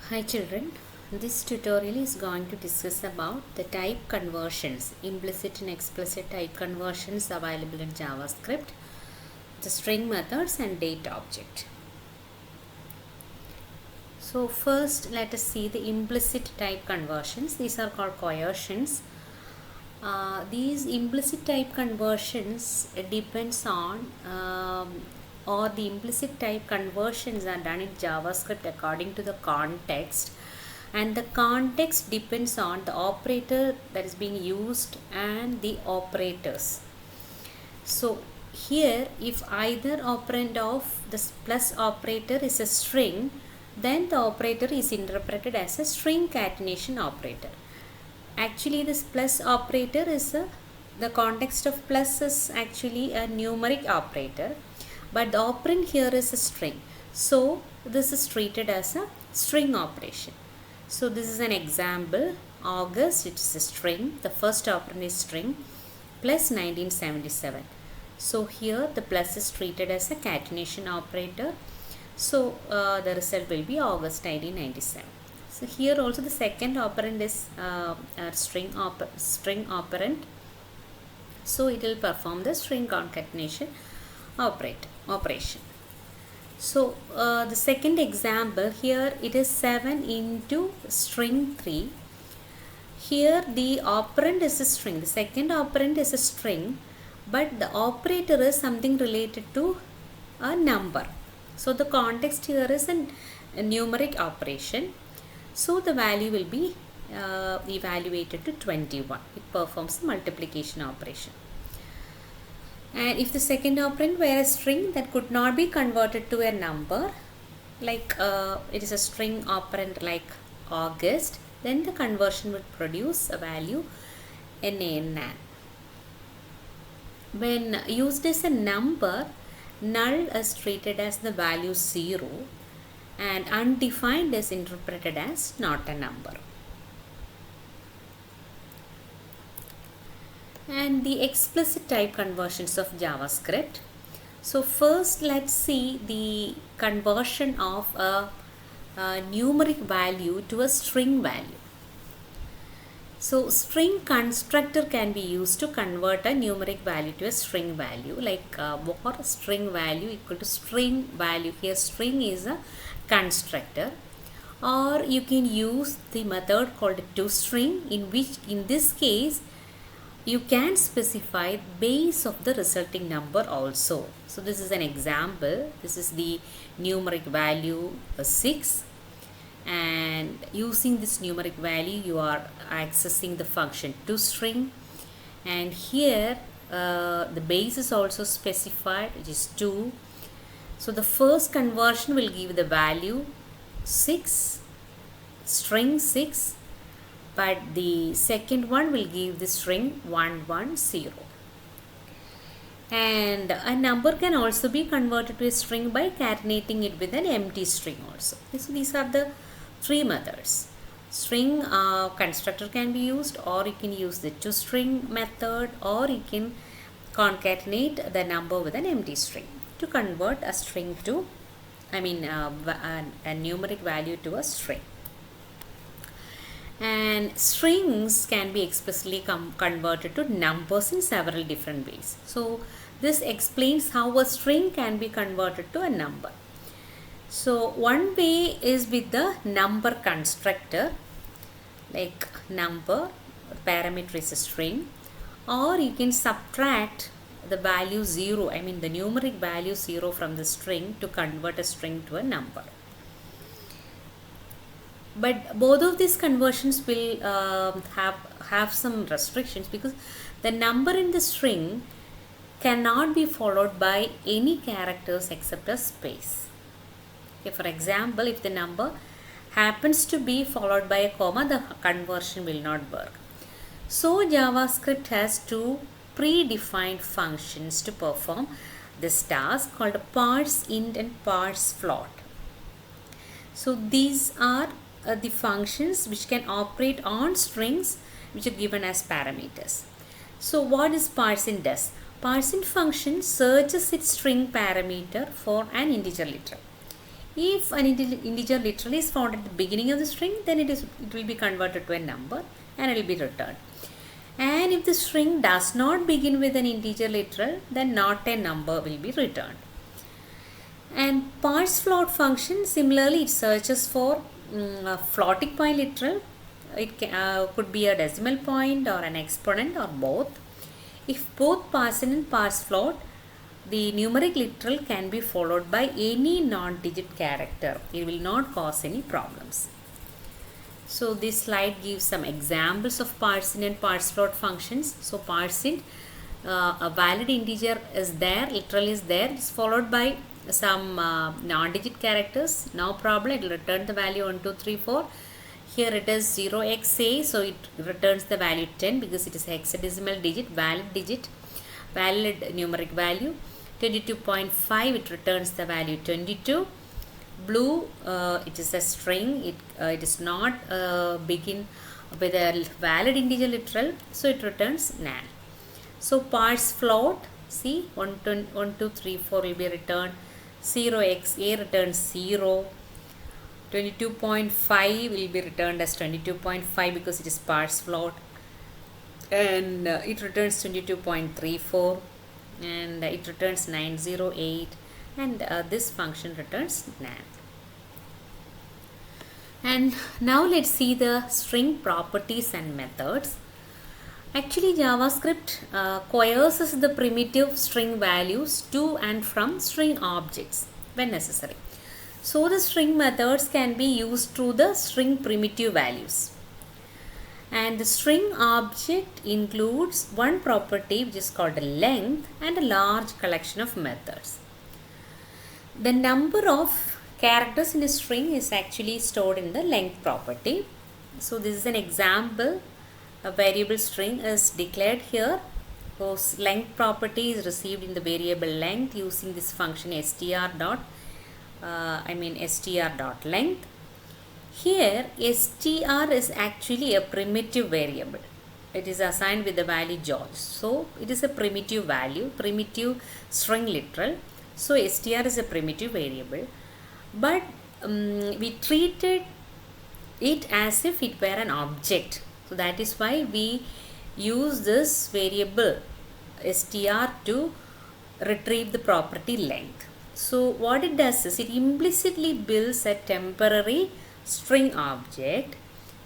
Hi children, this tutorial is going to discuss about the type conversions, implicit and explicit type conversions available in JavaScript, the string methods and date object. So first let us see the implicit type conversions. These are called coercions. These implicit type conversions depends on or the implicit type conversions are done in JavaScript according to the context, and the context depends on the operator that is being used and the operators. So here, if either operand of the plus operator is a string, then the operator is interpreted as a string catenation operator. Actually, this plus operator is the context of plus is actually a numeric operator, but the operand here is a string. So this is treated as a string operation. So this is an example. August, it is a string. The first operand is string plus 1977. So here the plus is treated as a catenation operator. So the result will be August 1997. So here also the second operand is a string operand. So it will perform the string concatenation operation. So the second example, here it is 7 into string 3. Here the operand is a string. The second operand is a string, but the operator is something related to a number. So the context here is a numeric operation. So the value will be evaluated to 21. It performs the multiplication operation. And if the second operand were a string that could not be converted to a number, like it is a string operand like August, then the conversion would produce a value nan. When used as a number, null is treated as the value 0 and undefined is interpreted as not a number. And the explicit type conversions of JavaScript. So first let's see the conversion of a numeric value to a string value. So string constructor can be used to convert a numeric value to a string value, like var string value equal to string value. Here string is a constructor, or you can use the method called toString, in which in this case you can specify base of the resulting number also. So this is an example. This is the numeric value 6, and using this numeric value you are accessing the function toString, and here the base is also specified, which is 2. So the first conversion will give the value 6, string 6, but the second one will give the string 110. And a number can also be converted to a string by catenating it with an empty string also. So these are the three methods. String constructor can be used, or you can use the toString method, or you can concatenate the number with an empty string to convert a string to, a numeric value to a string. And strings can be explicitly converted to numbers in several different ways. So this explains how a string can be converted to a number. So one way is with the number constructor, like number parameter is a string, or you can subtract the value 0, the numeric value 0 from the string to convert a string to a number. But both of these conversions will have some restrictions, because the number in the string cannot be followed by any characters except a space. Okay, for example, if the number happens to be followed by a comma, the conversion will not work. So JavaScript has two predefined functions to perform this task, called parseInt and parseFloat. So these are the functions which can operate on strings which are given as parameters. So what is parseInt does? ParseInt function searches its string parameter for an integer literal. If an integer literally is found at the beginning of the string, then it will be converted to a number and it will be returned. And if the string does not begin with an integer literal, then not a number will be returned. And parse float function, similarly, it searches for a floating point literal. It could be a decimal point or an exponent or both. If both parse in and parse float, the numeric literal can be followed by any non-digit character. It will not cause any problems. So this slide gives some examples of parse in and parse float functions. So parse in, a valid integer is there, literal is there, it's followed by some non-digit characters. No problem, it will return the value 1, 2, 3, 4. Here it is 0xa, so it returns the value 10 because it is hexadecimal digit, valid numeric value. 22.5, it returns the value 22. Blue, it is a string, it is not begin with a valid integer literal, so it returns nan. So parse float, see 1, 2, 3, 4 will be returned. 0xa returns 0. 22.5 will be returned as 22.5 because it is parse float, and it returns 22.34, and it returns 908, and this function returns nan. And now let's see the string properties and methods. Actually, JavaScript coerces the primitive string values to and from string objects when necessary. So the string methods can be used through the string primitive values. And the string object includes one property which is called a length and a large collection of methods. The number of characters in a string is actually stored in the length property. So this is an example. A variable string is declared here, whose length property is received in the variable length using this function str.length. Here str is actually a primitive variable. It is assigned with the value George. So it is a primitive value, primitive string literal. So str is a primitive variable, but we treated it as if it were an object. So that is why we use this variable str to retrieve the property length. So what it does is it implicitly builds a temporary string object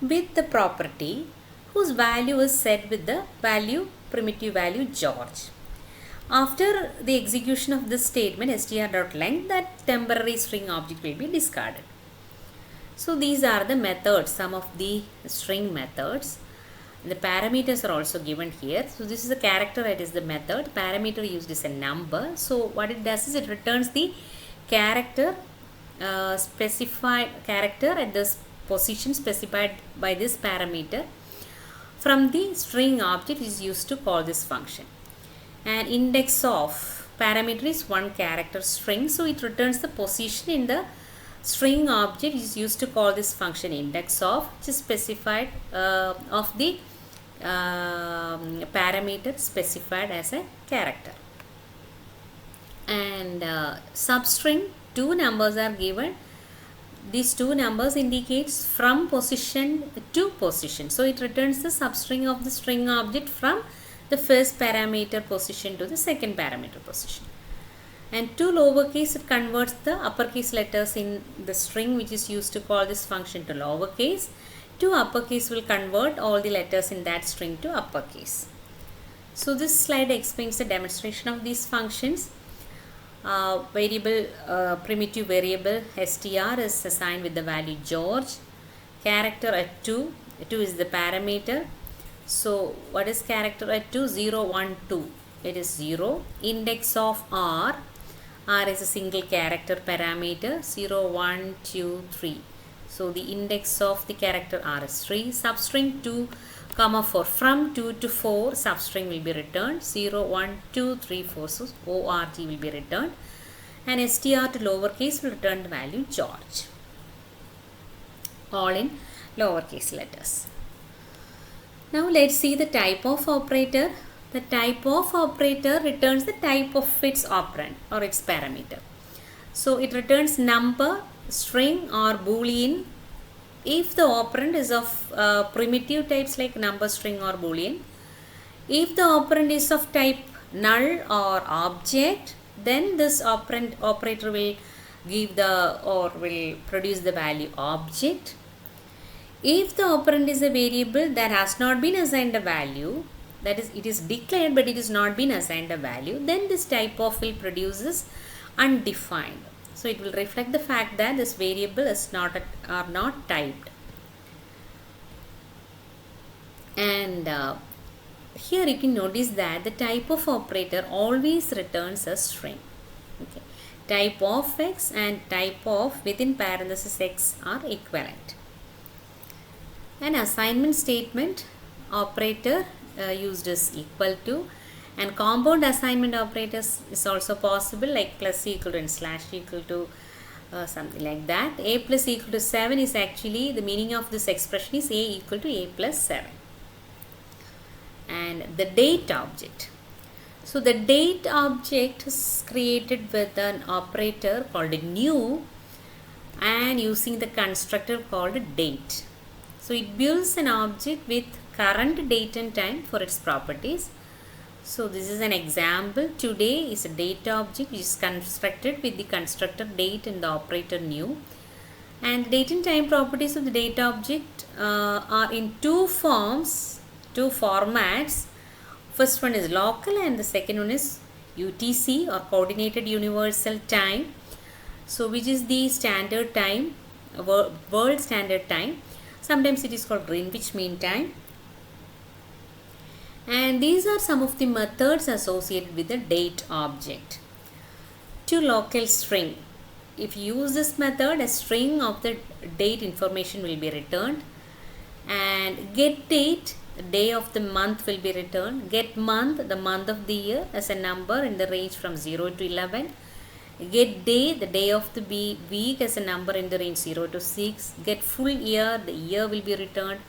with the property whose value is set with the primitive value George. After the execution of this statement str.length, that temporary string object will be discarded. So these are the methods, some of the string methods. The parameters are also given here. So this is a character, that is the method. Parameter used is a number. So what it does is it returns the character specified character at this position specified by this parameter from the string object is used to call this function. And index of parameter is one character string, so it returns the position in the string object is used to call this function index of, which is specified of the parameter specified as a character. And substring, two numbers are given. These two numbers indicates from position to position. So it returns the substring of the string object from the first parameter position to the second parameter position. And to lowercase, it converts the uppercase letters in the string which is used to call this function to lowercase. To uppercase will convert all the letters in that string to uppercase. So this slide explains the demonstration of these functions. Primitive variable str is assigned with the value George. Character at 2 is the parameter. So what is character at 2? 0, 1, 2. It is 0. Index of r is a single character parameter. 0, 1, 2, 3. So the index of the character r is 3. Substring 2, 4. From 2 to 4 substring will be returned. 0, 1, 2, 3, 4. So org will be returned. And str to lowercase will return the value George. All in lowercase letters. Now let's see the type of operator. The type of operator returns the type of its operand or its parameter. So it returns number string or boolean if the operand is of primitive types like number, string or boolean. If the operand is of type null or object, then this operator will give the or will produce the value object. If the operand is a variable that has not been assigned a value, that is, it is declared but it is not been assigned a value, then this type of will produces undefined. So it will reflect the fact that this variable is not typed. And here you can notice that the type of operator always returns a string. Okay. Type of x and type of within parenthesis x are equivalent. An assignment statement operator used is equal to, and compound assignment operators is also possible like plus equal to and slash equal to, something like that. A plus equal to 7 is actually, the meaning of this expression is a equal to a plus 7. And the date object. So the date object is created with an operator called new and using the constructor called date. So it builds an object with current date and time for its properties. So this is an example. Today is a date object which is constructed with the constructor date and the operator new. And date and time properties of the date object are in two formats. First one is local and the second one is UTC or coordinated universal time. So which is the standard time, world standard time. Sometimes it is called Greenwich Mean Time. And these are some of the methods associated with the date object. To local string. If you use this method, a string of the date information will be returned. And get date, the day of the month will be returned. Get month, the month of the year as a number in the range from 0 to 11. Get day, the day of the week as a number in the range 0 to 6. Get full year, the year will be returned.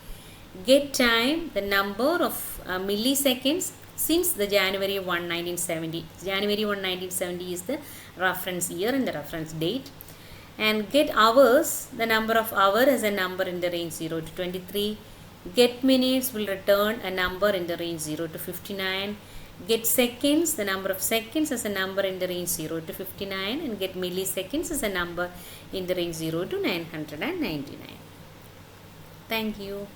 Get time, the number of milliseconds since the January 1, 1970. January 1, 1970 is the reference year and the reference date. And get hours, the number of hours as a number in the range 0 to 23. Get minutes will return a number in the range 0 to 59. Get seconds, the number of seconds as a number in the range 0 to 59, and get milliseconds as a number in the range 0 to 999. Thank you.